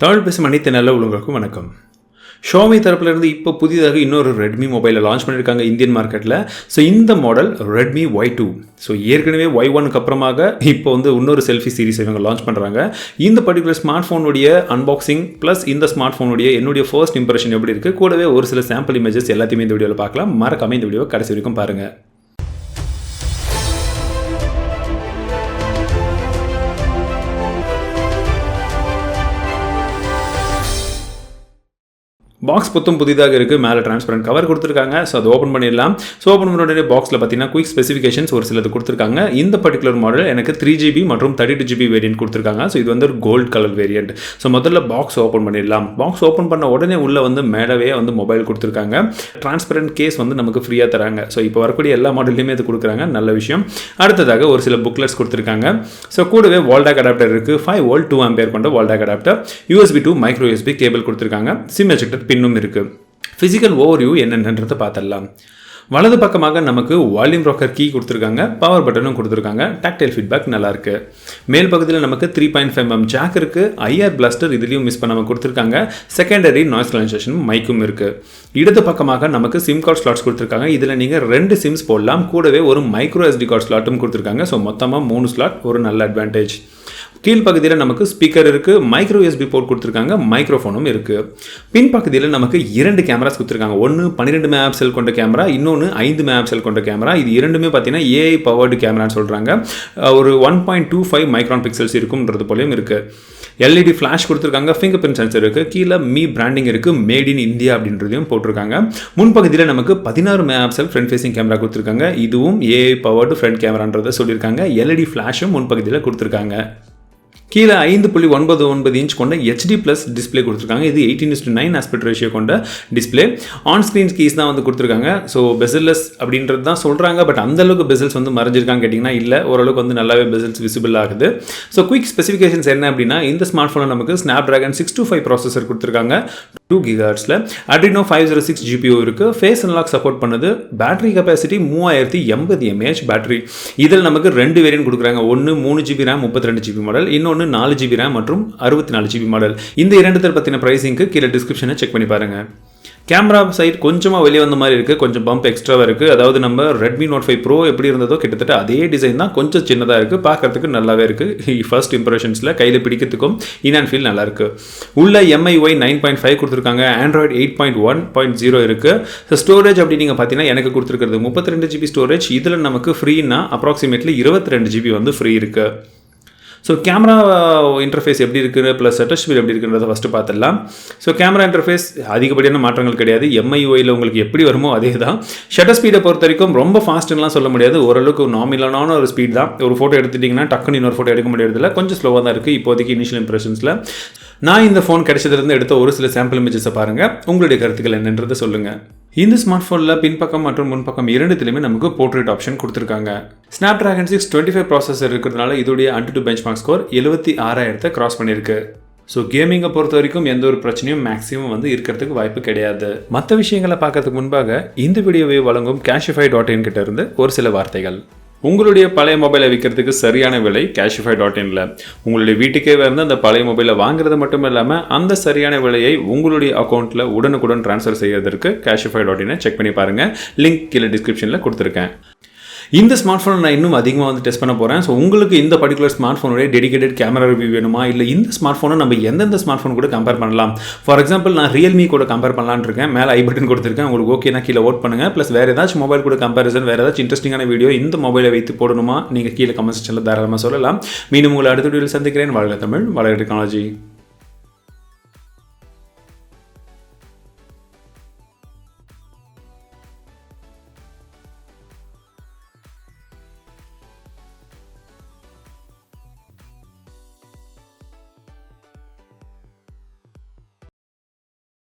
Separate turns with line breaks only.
தமிழ் பேசும் அனைத்து நல்ல உள்ளவங்களுக்கும் வணக்கம். ஷாமி தரப்புலேருந்து இப்போ புதிதாக இன்னொரு ரெட்மி மொபைலை லான்ச் பண்ணியிருக்காங்க இந்தியன் மார்க்கெட்டில். ஸோ இந்த மாடல் ரெட்மி Y2. ஸோ ஏற்கனவே Y1க்கு அப்புறமாக இப்போ இன்னொரு செல்ஃபி சீரிஸ் இவங்க லான்ச் பண்ணுறாங்க. இந்த பர்டிகுலர் ஸ்மார்ட் ஃபோனுடைய அன்பாக்சிங் ப்ளஸ் இந்த ஸ்மார்ட் ஃபோனுடைய என்னுடைய ஃபர்ஸ்ட் இம்ப்ரெஷன் எப்படி இருக்குது, கூடவே ஒரு சில சாம்பிள் இமேஜஸ் எல்லாத்தையுமே இந்த வீடியோவில் பார்க்கலாம். மறக்காம இந்த வீடியோவை கடைசி வரைக்கும் பாருங்கள். பாக்ஸ் புதிதாக இருக்குது. மேலே டிரான்ஸ்பரண்ட் கவர் கொடுத்துருக்காங்க. ஸோ அதை ஓப்பன் பண்ணிடலாம். ஸோ ஓப்பன் பண்ண உடனே பாக்ஸில் பார்த்தீங்கன்னா குயிக் ஸ்பெசிஃபிகேஷன்ஸ் ஒரு சிலது கொடுத்துருக்காங்க. இந்த பர்டிகுலர் மாடல் எனக்கு 3GB மற்றும் 32GB வேரியன்ட் கொடுத்துருக்காங்க. ஸோ இது ஒரு கோல்டு கலர் வேரியன்ட். ஸோ முதல்ல பாக்ஸ் ஓப்பன் பண்ணிடலாம். பாக்ஸ் ஓப்பன் பண்ண உடனே உள்ள மேலவே மொபைல் கொடுத்துருக்காங்க. டிரான்ஸ்பரண்ட் கேஸ் நமக்கு ஃப்ரீயாக தராங்க. ஸோ இப்போ வரக்கூடிய எல்லா மாடல்லையுமே இது கொடுக்குறாங்க, நல்ல விஷயம். அடுத்ததாக ஒரு சில புக்லெட்ஸ் கொடுத்துருக்காங்க. ஸோ கூடவே வால்டாக் அடாப்டர் இருக்குது. 5V 2A கொண்ட வால்டாக் adapter, USB to micro USB cable கொடுத்துருக்காங்க. சிம் எஜெக்டர் பின்னும் இருக்கு. பிசிக்கல் ஓவர்வியூ என்னன்றதை பார்த்துடலாம். வலது பக்கமாக நமக்கு வால்யூம் ராக்கர் கீ கொடுத்துருக்காங்க, பவர் பட்டனும் கொடுத்துருக்காங்க. டாக்டைல் ஃபீட்பேக் நல்லா இருக்கு. மேல் பகுதியில் நமக்கு 3.5mm ஜாக் இருக்கு. IR பிளாஸ்டர் இதுலையும் மிஸ் பண்ணாமல் கொடுத்துருக்காங்க. செகண்டரி நாய்ஸ் கேன்சலேஷன் மைக்கும் இருக்கு. இடது பக்கமாக நமக்கு சிம் கார்டு ஸ்லாட்ஸ் கொடுத்துருக்காங்க. இதில் நீங்கள் 2 சிம்ஸ் போடலாம். கூடவே ஒரு மைக்ரோ SD கார்டு ஸ்லாட்டும் கொடுத்துருக்காங்க. ஸோ மொத்தமாக 3 ஸ்லாட், ஒரு நல்ல அட்வான்டேஜ். கீழ்ப்பகுதியில் நமக்கு ஸ்பீக்கர் இருக்குது, மைக்ரோ USB போர்ட் கொடுத்துருக்காங்க, மைக்ரோஃபோனும் இருக்குது. பின்பகுதியில் நமக்கு 2 கேமராஸ் கொடுத்துருக்காங்க. ஒன்று 12 MP கொண்ட கேமரா, இன்னொன்று 5 MP கொண்ட கேமரா. இது இரண்டுமே பார்த்தீங்கன்னா AI பவர்டு கேமரான்னு சொல்கிறாங்க. ஒரு 1.25 மைக்ரான் பிக்சல்ஸ் இருக்கும்ன்றது போலையும் இருக்குது. LED ஃப்ளாஷ் கொடுத்துருக்காங்க, ஃபிங்கர் பிரிண்ட் சென்சர் இருக்குது. கீழே மீ பிராண்டிங் இருக்குது, மேட் இன் இந்தியா அப்படின்றதையும் போட்டிருக்காங்க. முன்பகுதியில் நமக்கு 16 MP ஃப்ரண்ட் ஃபேசிங் கேமரா கொடுத்துருக்காங்க. இதுவும் AI பவர்டு ஃப்ரண்ட் கேமரான்றதை சொல்லியிருக்காங்க. LED ஃப்ளாஷும் முன்பகுதியில் கொடுத்துருக்காங்க. கீழே 5.99 இன்ச் கொண்ட HD+ டிஸ்பிளே கொடுத்துருக்காங்க. இது 18:9 ஆஸ்பெக்ட் ரேஷியோ கொண்ட டிஸ்பிளே. ஆன் ஸ்க்ரீன் கீஸ் தான் கொடுத்துருக்காங்க. ஸோ பெசல்லெஸ் அப்படின்றது தான் சொல்கிறாங்க. பட் அந்தளவுக்கு பெசல்ஸ் மறைஞ்சிருக்காங்க கேட்டிங்கன்னா இல்லை, ஓரளவுக்கு நல்லாவே பெசல்ஸ் விசிபிள் ஆகுது. ஸோ குயிக் ஸ்பெசிஃபிகேஷன்ஸ் என்ன அப்படின்னா, இந்த ஸ்மார்ட் ஃபோனில் நமக்கு Snapdragon 625 ப்ராசஸர் கொடுத்துருக்காங்க. 2 GHz Adreno 506 GPU இருக்குது. ஃபேஸ் அன்லாக் சப்போர்ட் பண்ணுது. Battery capacity 3080 mAh battery. இதில் நமக்கு 2 வேரியன்ட் கொடுக்குறாங்க. ஒன்று 3GB RAM 32GB மாடல், இன்னொன்று 4GB RAM மற்றும் 64GB மாடல். இந்த இரண்டு பற்றின ப்ரைஸிங்க்கு கீழே டிஸ்கிரிப்ஷனை செக் பண்ணி பாருங்கள். கேமரா சைட் கொஞ்சமாக வெளியே வந்த மாதிரி இருக்குது, கொஞ்சம் பம்ப் எக்ஸ்ட்ராவாக இருக்குது. அதாவது நம்ம Redmi Note 5 Pro எப்படி இருந்ததோ கிட்டத்தட்ட அதே டிசைன் தான், கொஞ்சம் சின்னதாக இருக்குது. பார்க்கறதுக்கு நல்லாவே இருக்குது. ஃபர்ஸ்ட் இம்ப்ரெஷன்ஸில் கையில் பிடிக்கிறதுக்கும் இன் அண்ட் ஃபீல் நல்லாயிருக்கு. உள்ள MIUI 9.5 கொடுத்துருக்காங்க. Android 8.1.0 இருக்குது. ஸோ ஸ்டோரேஜ் அப்படி நீங்கள் பார்த்தீங்கன்னா எனக்கு கொடுத்துருக்கிறது 32GB ஸ்டோரேஜ். இதில் நமக்கு ஃப்ரீனா அப்ராக்சிமேட்லி 22GB ஃப்ரீ இருக்குது. ஸோ கேமரா இன்டர்ஃபேஸ் எப்படி இருக்குது ப்ளஸ் ஷட்டர் ஸ்பீட் எப்படி இருக்குன்றதை ஃபஸ்ட்டு பார்த்துடலாம். ஸோ கேமரா இன்டர்ஃபேஸ் அதிகப்படியான மாற்றங்கள் கிடையாது. MIUIயில் உங்களுக்கு எப்படி வருமோ அதே தான். ஷட்டர் ஸ்பீடை பொறுத்த வரைக்கும் ரொம்ப ஃபாஸ்ட்டுலாம் சொல்ல முடியாது, ஓரளவுக்கு நார்மலான ஒரு ஸ்பீட் தான். ஒரு ஃபோட்டோ எடுத்துட்டிங்கன்னா டக்குன்னு இன்னொரு ஃபோட்டோ எடுக்க முடியறதில்ல, கொஞ்சம் ஸ்லோவாக தான் இருக்குது இப்போதைக்கு இனிஷியல் இம்ப்ரெஷன்ஸில். நான் இந்த ஃபோன் கிடைச்சதுலேருந்து எடுத்த ஒரு சில சாம்பிள் இமேஜஸை பாருங்கள், உங்களுடைய கருத்துக்கள் என்னன்றதை சொல்லுங்கள். இந்த ஸ்மார்ட் ஃபோனில் பின்பக்கம் மற்றும் முன்பக்கம் இரண்டுத்திலுமே நமக்கு போர்ட்ரேட் ஆப்ஷன் கொடுத்துருக்காங்க. Snapdragon 625 ப்ராசஸர் இருக்கிறதுனால இதோடைய Antutu பெஞ்ச்மார்க் ஸ்கோர் 76,000 கிராஸ் பண்ணியிருக்கு. ஸோ கேமிங்கை பொறுத்த வரைக்கும் எந்த ஒரு பிரச்சனையும் மேக்ஸிமம் இருக்கிறதுக்கு வாய்ப்பு கிடையாது. மற்ற விஷயங்களை பார்க்கறதுக்கு முன்பாக இந்த வீடியோவை வழங்கும் Cashify.in கிட்ட இருந்து ஒரு சில வார்த்தைகள். உங்களுடைய பழைய மொபைலை விற்கிறதுக்கு சரியான விலை Cashify.inல. உங்களுடைய வீட்டுக்கே வந்து அந்த பழைய மொபைலை வாங்குறது மட்டும் இல்லாமல் அந்த சரியான விலையை உங்களுடைய அக்கௌண்ட்டில் உடனுக்குடன் ட்ரான்ஸ்ஃபர் செய்வதற்கு Cashify.in செக் பண்ணி பாருங்கள். லிங்க் கீழே டிஸ்கிரிப்ஷனில் கொடுத்துருக்கேன். இந்த ஸ்மார்ட் ஃபோனை நான் இன்னும் அதிகமாக டெஸ்ட் பண்ண போகிறேன். ஸோ உங்களுக்கு இந்த பர்டிகுலர் ஸ்மார்ட் ஃபோனுடைய டெடிகேட்டட் கேமரா ரிவ்யூ வேணுமா, இல்லை இந்த ஸ்மார்ட் ஃபோனை நம்ம எந்தெந்த ஸ்மார்ட் ஃபோன் கூட கம்பேர் பண்ணலாம். ஃபார் எக்ஸாம்பிள் நான் Realme கூட கம்பேர் பண்ணலான்னு இருக்கேன். மேலே ஐ பட்டன் கொடுத்துருக்கேன். உங்களுக்கு ஓகேனா கீழே ஓட் பண்ணுங்கள். ப்ளஸ் வேறு ஏதாச்சும் மொபைல் கூட கம்பேரிசன், வேறு ஏதாச்சும் இன்ட்ரெஸ்டிங்கான வீடியோ இந்த மொபைலை வைத்து போடணுமா, நீங்கள் கீழே கமெண்ட் செக்ஷனில் தாராளமாக சொல்லலாம். மீண்டும் உங்களை அடுத்த வீடியோவில் சந்திக்கிறேன். வாழ்க தமிழ், வளர டெக்னாலஜி.